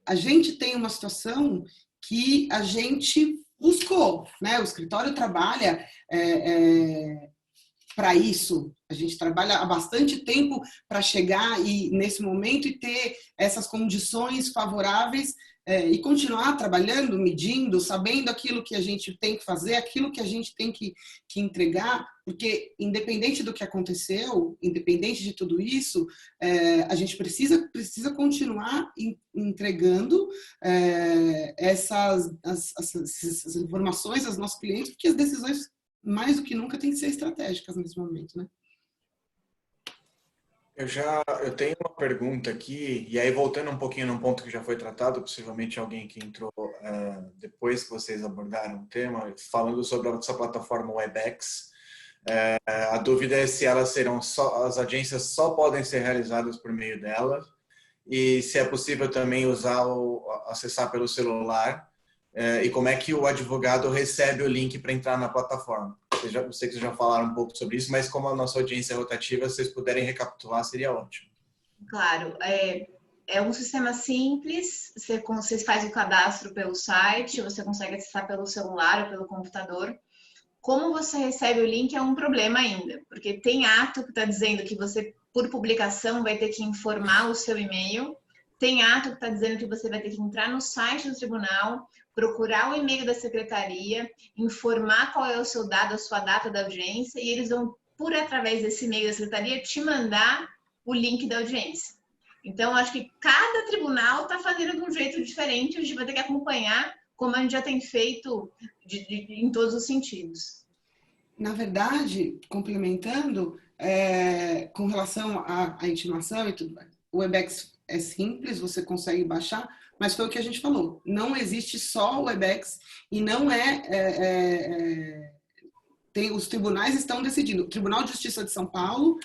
a gente tenha uma situação que a gente buscou, né? O escritório trabalha para isso. A gente trabalha há bastante tempo para chegar nesse momento e ter essas condições favoráveis e continuar trabalhando, medindo, sabendo aquilo que a gente tem que fazer, aquilo que a gente tem que entregar, porque independente do que aconteceu, independente de tudo isso, a gente precisa continuar entregando essas informações aos nossos clientes, porque as decisões, mais do que nunca, têm que ser estratégicas nesse momento, né? Eu tenho uma pergunta aqui, e aí voltando um pouquinho num ponto que já foi tratado, possivelmente alguém que entrou depois que vocês abordaram o tema, falando sobre essa plataforma WebEx. A dúvida é se elas serão só, as audiências só podem ser realizadas por meio dela, e se é possível também acessar pelo celular, e como é que o advogado recebe o link para entrar na plataforma. Eu sei que vocês já falaram um pouco sobre isso, mas como a nossa audiência é rotativa, se vocês puderem recapitular, seria ótimo. Claro, é um sistema simples, você faz o cadastro pelo site, você consegue acessar pelo celular ou pelo computador. Como você recebe o link é um problema ainda, porque tem ato que está dizendo que você, por publicação, vai ter que informar o seu e-mail, tem ato que está dizendo que você vai ter que entrar no site do tribunal, procurar o e-mail da secretaria, informar qual é o seu dado, a sua data da audiência, e eles vão, através desse e-mail da secretaria, te mandar o link da audiência. Então, acho que cada tribunal está fazendo de um jeito diferente, a gente vai ter que acompanhar como a gente já tem feito em todos os sentidos. Na verdade, complementando, com relação à intimação e tudo mais, o WebEx é simples, você consegue baixar, mas foi o que a gente falou, não existe só o WebEx e não os tribunais estão decidindo. O Tribunal de Justiça de São Paulo,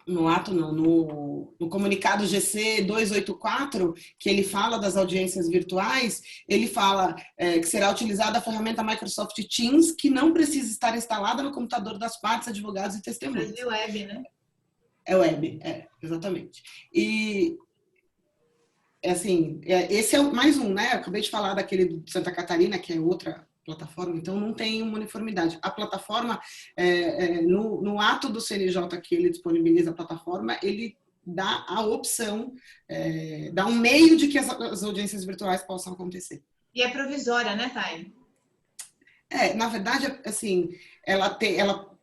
no comunicado GC 284, que ele fala das audiências virtuais, ele fala que será utilizada a ferramenta Microsoft Teams, que não precisa estar instalada no computador das partes, advogados e testemunhas. É web, né? É web, exatamente. E, assim, esse é mais um, né? Eu acabei de falar daquele de Santa Catarina, que é outra plataforma, então não tem uma uniformidade. A plataforma, no ato do CNJ que ele disponibiliza a plataforma, ele dá a opção, dá um meio de que as audiências virtuais possam acontecer. E é provisória, né, Thay? Na verdade, assim, ela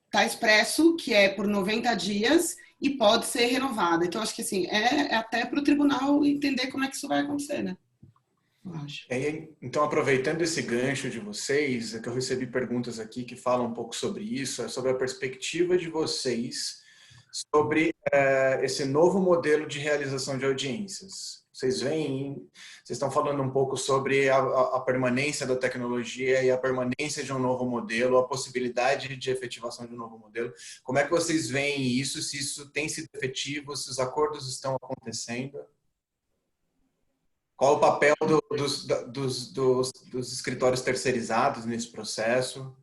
está expresso que é por 90 dias e pode ser renovada. Então, acho que assim, até para o tribunal entender como é que isso vai acontecer, né? Então, aproveitando esse gancho de vocês, é que eu recebi perguntas aqui que falam um pouco sobre isso, sobre a perspectiva de vocês sobre esse novo modelo de realização de audiências. Vocês estão falando um pouco sobre a permanência da tecnologia e a permanência de um novo modelo, a possibilidade de efetivação de um novo modelo. Como é que vocês veem isso, se isso tem sido efetivo, se os acordos estão acontecendo? Qual o papel dos escritórios terceirizados nesse processo?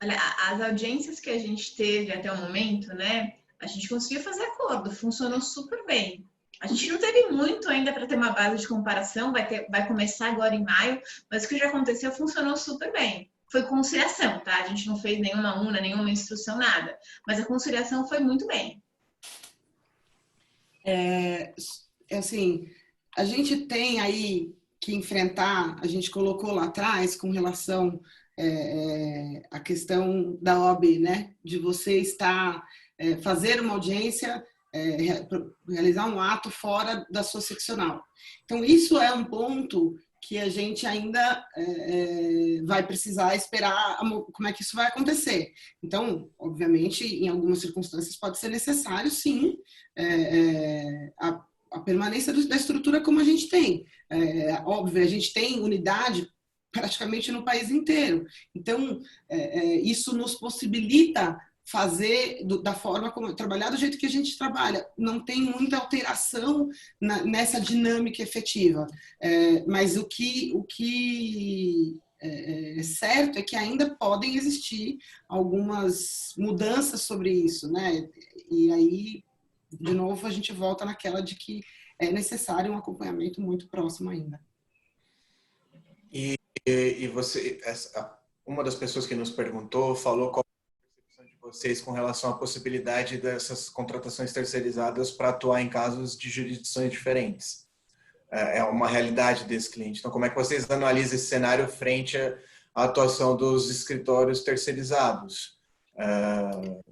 Olha, as audiências que a gente teve até o momento, né? A gente conseguiu fazer acordo, funcionou super bem. A gente não teve muito ainda para ter uma base de comparação, vai começar agora em maio, mas o que já aconteceu funcionou super bem. Foi conciliação, tá? A gente não fez nenhuma UNA, nenhuma instrução, nada. Mas a conciliação foi muito bem. Assim, a gente tem aí que enfrentar, a gente colocou lá atrás com relação à questão da OAB, né? De você fazer uma audiência, realizar um ato fora da sua seccional. Então, isso é um ponto que a gente ainda vai precisar esperar como é que isso vai acontecer. Então, obviamente, em algumas circunstâncias pode ser necessário, sim, a permanência da estrutura como a gente tem. Óbvio, a gente tem unidade praticamente no país inteiro. Então, isso nos possibilita fazer da forma como trabalhar do jeito que a gente trabalha. Não tem muita alteração nessa dinâmica efetiva. Mas o que é certo é que ainda podem existir algumas mudanças sobre isso, né? E aí, de novo, a gente volta naquela de que é necessário um acompanhamento muito próximo ainda. E você, uma das pessoas que nos perguntou, falou qual vocês com relação à possibilidade dessas contratações terceirizadas para atuar em casos de jurisdições diferentes. É uma realidade desse cliente. Então, como é que vocês analisam esse cenário frente à atuação dos escritórios terceirizados?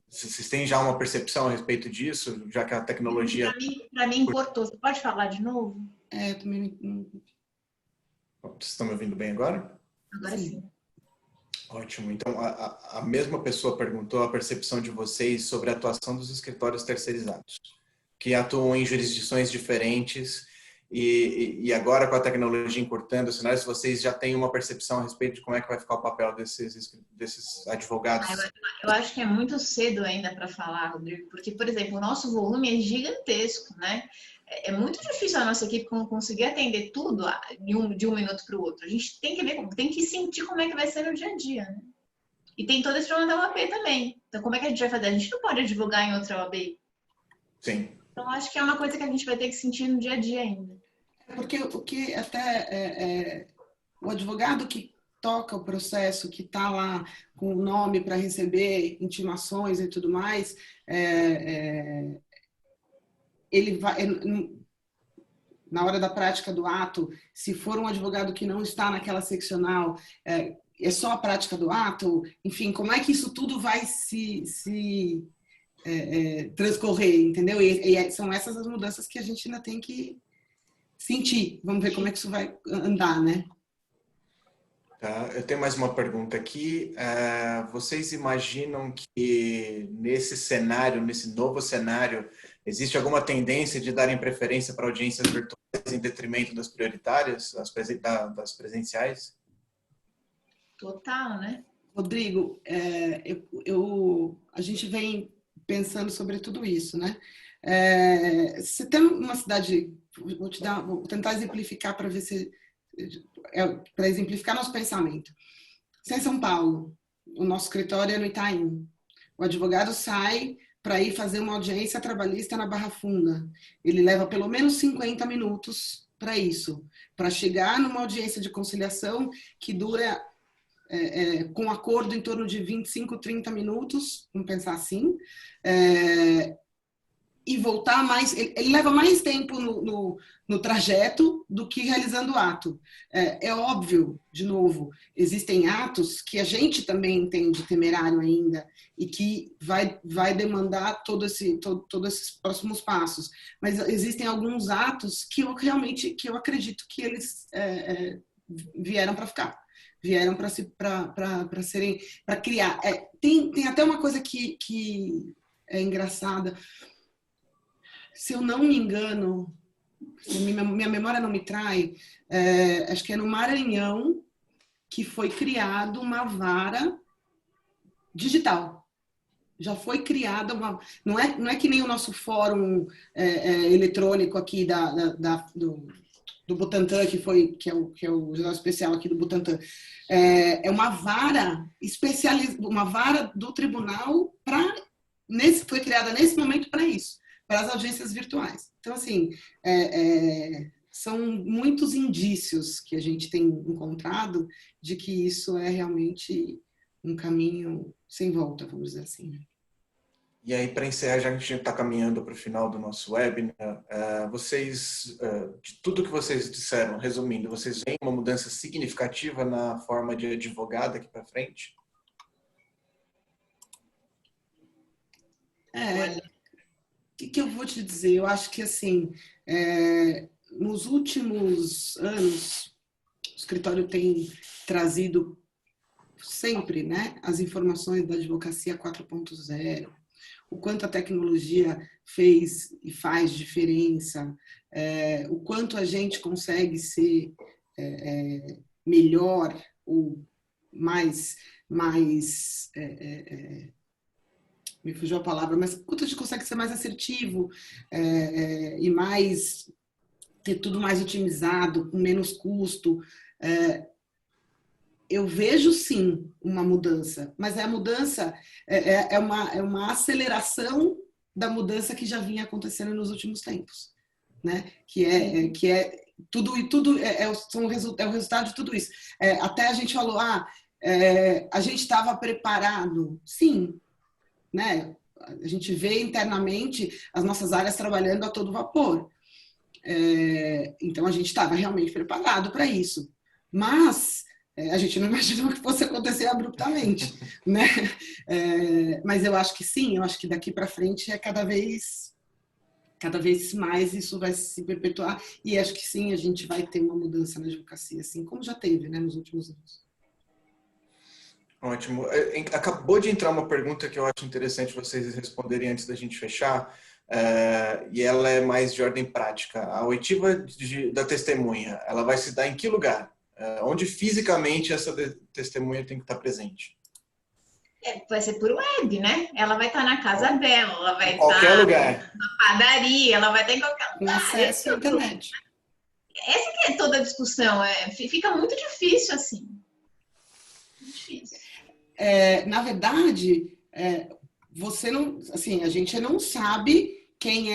Vocês têm já uma percepção a respeito disso, já que a tecnologia... Para mim importou. Você pode falar de novo? Também não... Vocês estão me ouvindo bem agora? Agora sim. Ótimo. Então, a mesma pessoa perguntou a percepção de vocês sobre a atuação dos escritórios terceirizados, que atuam em jurisdições diferentes e agora com a tecnologia encurtando os cenários, vocês já têm uma percepção a respeito de como é que vai ficar o papel desses advogados? Eu acho que é muito cedo ainda para falar, Rodrigo, porque, por exemplo, o nosso volume é gigantesco, né? É muito difícil a nossa equipe conseguir atender tudo de um minuto para o outro. A gente tem que ver, tem que sentir como é que vai ser no dia a dia, né? E tem todo esse problema da OAB também. Então, como é que a gente vai fazer? A gente não pode advogar em outra OAB. Sim. Então, acho que é uma coisa que a gente vai ter que sentir no dia a dia ainda. Porque o que até o advogado que toca o processo, que está lá com o nome para receber intimações e tudo mais, ele vai, na hora da prática do ato, se for um advogado que não está naquela seccional, é só a prática do ato, enfim, como é que isso tudo vai se transcorrer, entendeu? E são essas as mudanças que a gente ainda tem que sentir. Vamos ver como é que isso vai andar, né? Tá. Eu tenho mais uma pergunta aqui. Vocês imaginam que nesse cenário, nesse novo cenário, existe alguma tendência de darem preferência para audiências virtuais em detrimento das prioritárias, das presenciais? Total, né? Rodrigo, a gente vem pensando sobre tudo isso, né? Você tem uma cidade, vou tentar exemplificar para ver se para exemplificar nosso pensamento. Você é em São Paulo, o nosso escritório é no Itaim. O advogado sai para ir fazer uma audiência trabalhista na Barra Funda. Ele leva pelo menos 50 minutos para isso, para chegar numa audiência de conciliação que dura com acordo em torno de 25, 30 minutos, vamos pensar assim, e voltar mais, ele leva mais tempo no trajeto do que realizando o ato. É óbvio, de novo, existem atos que a gente também entende temerário ainda e que vai demandar todos esses próximos passos, mas existem alguns atos que eu acredito que eles vieram para ficar. Vieram para serem, para criar. Tem até uma coisa que é engraçada. Se eu não me engano, se minha memória não me trai, acho que é no Maranhão que foi criado uma vara digital. Já foi criada uma... Não é que nem o nosso fórum eletrônico aqui do Butantan, que é o jornal especial aqui do Butantan. É uma vara uma vara do tribunal foi criada nesse momento para isso, para as audiências virtuais. Então, assim, são muitos indícios que a gente tem encontrado de que isso é realmente um caminho sem volta, vamos dizer assim. E aí, para encerrar, já que a gente está caminhando para o final do nosso webinar, vocês, de tudo que vocês disseram, resumindo, vocês veem uma mudança significativa na forma de advogado aqui para frente? O que eu vou te dizer? Eu acho que, assim, nos últimos anos, o escritório tem trazido sempre, né, as informações da advocacia 4.0, o quanto a tecnologia fez e faz diferença, o quanto a gente consegue ser melhor ou mais me fugiu a palavra, mas quanto a gente consegue ser mais assertivo e mais ter tudo mais otimizado, com menos custo. Eu vejo sim uma mudança, mas a mudança é uma aceleração da mudança que já vinha acontecendo nos últimos tempos, né? Que é tudo é o resultado de tudo isso. Até a gente falou, a gente estava preparado, sim, né? A gente vê internamente as nossas áreas trabalhando a todo vapor. Então a gente estava realmente preparado para isso, mas a gente não imaginou que fosse acontecer abruptamente, né? Mas eu acho que sim, eu acho que daqui para frente cada vez mais isso vai se perpetuar e acho que sim, a gente vai ter uma mudança na advocacia, assim como já teve, né, nos últimos anos. Ótimo. Acabou de entrar uma pergunta que eu acho interessante vocês responderem antes da gente fechar, e ela é mais de ordem prática. A oitiva da testemunha, ela vai se dar em que lugar? Onde fisicamente essa testemunha tem que estar presente? Vai ser por web, né? Ela vai estar na casa dela, ela vai Em qualquer estar lugar. na padaria, ela vai estar em qualquer Com lugar. acesso à internet. Essa que é toda a discussão. Fica muito difícil assim. Muito difícil. Na verdade, você não, assim, a gente não sabe quem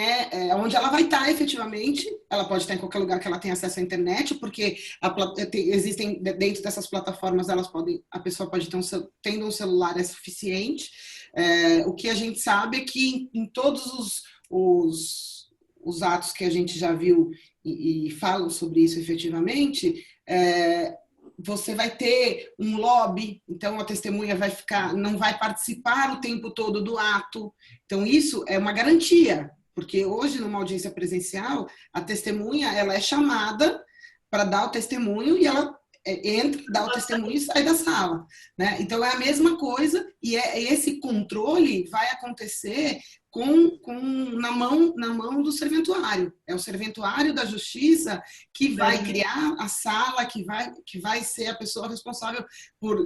onde ela vai estar efetivamente. Ela pode estar em qualquer lugar que ela tenha acesso à internet, porque existem dentro dessas plataformas, a pessoa pode ter tendo um celular é suficiente. O que a gente sabe é que em todos os atos que a gente já viu e falam sobre isso efetivamente, você vai ter um lobby, então a testemunha não vai participar o tempo todo do ato. Então isso é uma garantia, porque hoje numa audiência presencial, a testemunha ela é chamada para dar o testemunho e ela entra, dá o testemunho e sai da sala, né? Então é a mesma coisa e esse controle vai acontecer na mão do serventuário. É o serventuário da justiça que vai criar a sala, que vai ser a pessoa responsável por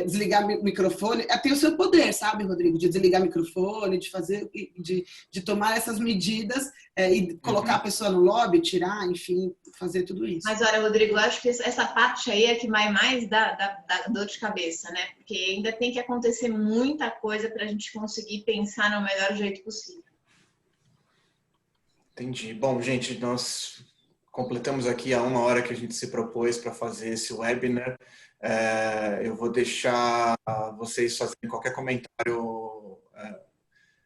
desligar o microfone. Tem o seu poder, sabe, Rodrigo? De desligar o microfone, de fazer, de tomar essas medidas e colocar a pessoa no lobby, tirar, enfim, fazer tudo isso. Mas olha, Rodrigo, eu acho que essa parte aí é que vai mais dar dor de cabeça, né? Porque ainda tem que acontecer muita coisa para a gente conseguir pensar no melhor jeito possível. Entendi. Bom, gente, nós completamos aqui a 1 hora que a gente se propôs para fazer esse webinar. Eu vou deixar vocês fazerem qualquer comentário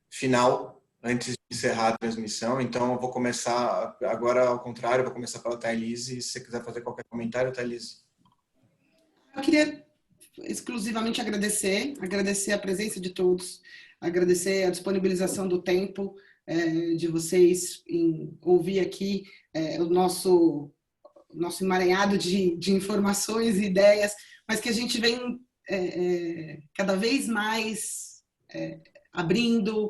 final antes de encerrar a transmissão. Então, eu vou começar agora ao contrário, vou começar pela Thailise. Se você quiser fazer qualquer comentário, Thailise. Eu queria exclusivamente agradecer a presença de todos, agradecer a disponibilização do tempo de vocês em ouvir aqui o nosso emaranhado de informações e ideias, mas que a gente vem cada vez mais abrindo,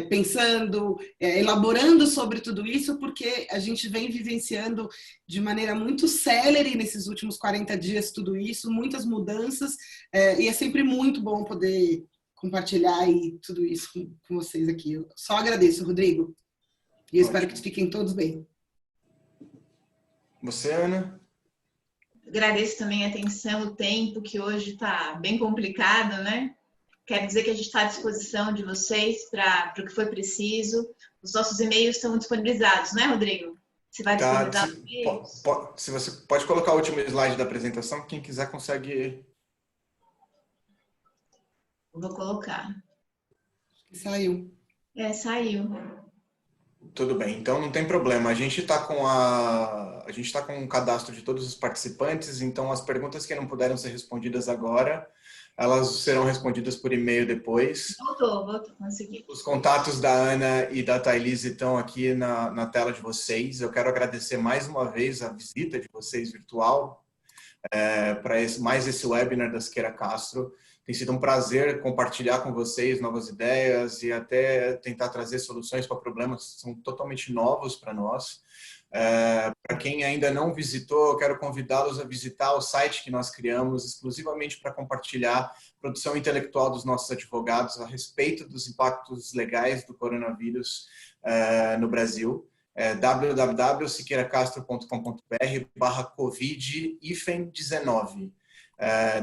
pensando, elaborando sobre tudo isso, porque a gente vem vivenciando de maneira muito célere nesses últimos 40 dias tudo isso, muitas mudanças, e é sempre muito bom poder compartilhar tudo isso com vocês aqui. Eu só agradeço, Rodrigo, e eu espero que fiquem todos bem. Você, Ana? Agradeço também a atenção, o tempo, que hoje está bem complicado, né? Quero dizer que a gente está à disposição de vocês para o que for preciso. Os nossos e-mails estão disponibilizados, né, Rodrigo? Você vai disponibilizar os e-mails? Se você pode colocar o último slide da apresentação, quem quiser consegue. Vou colocar. Saiu. Saiu. Tudo bem, então não tem problema. A gente está com o cadastro de todos os participantes, então as perguntas que não puderam ser respondidas agora, elas serão respondidas por e-mail depois. Voltou, consegui. Os contatos da Ana e da Thailise estão aqui na tela de vocês. Eu quero agradecer mais uma vez a visita de vocês virtual para mais esse webinar da Siqueira Castro. Tem sido um prazer compartilhar com vocês novas ideias e até tentar trazer soluções para problemas que são totalmente novos para nós. Para quem ainda não visitou, eu quero convidá-los a visitar o site que nós criamos exclusivamente para compartilhar a produção intelectual dos nossos advogados a respeito dos impactos legais do coronavírus no Brasil. www.siqueiracastro.com.br/covid-19.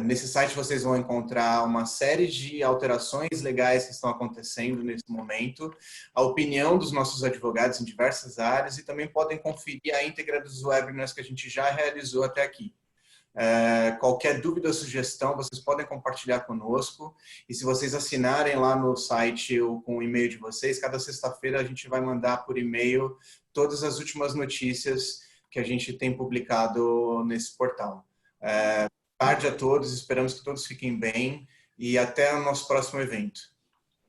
Nesse site vocês vão encontrar uma série de alterações legais que estão acontecendo nesse momento, a opinião dos nossos advogados em diversas áreas e também podem conferir a íntegra dos webinars que a gente já realizou até aqui. Qualquer dúvida ou sugestão, vocês podem compartilhar conosco e se vocês assinarem lá no site ou com o e-mail de vocês, cada sexta-feira a gente vai mandar por e-mail todas as últimas notícias que a gente tem publicado nesse portal. Boa tarde a todos, esperamos que todos fiquem bem e até o nosso próximo evento.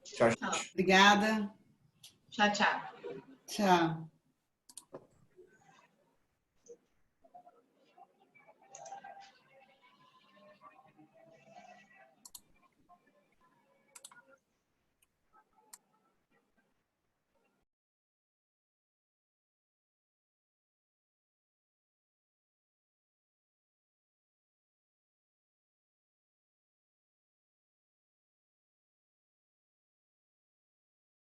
Tchau, gente. Obrigada. Tchau, tchau. Tchau.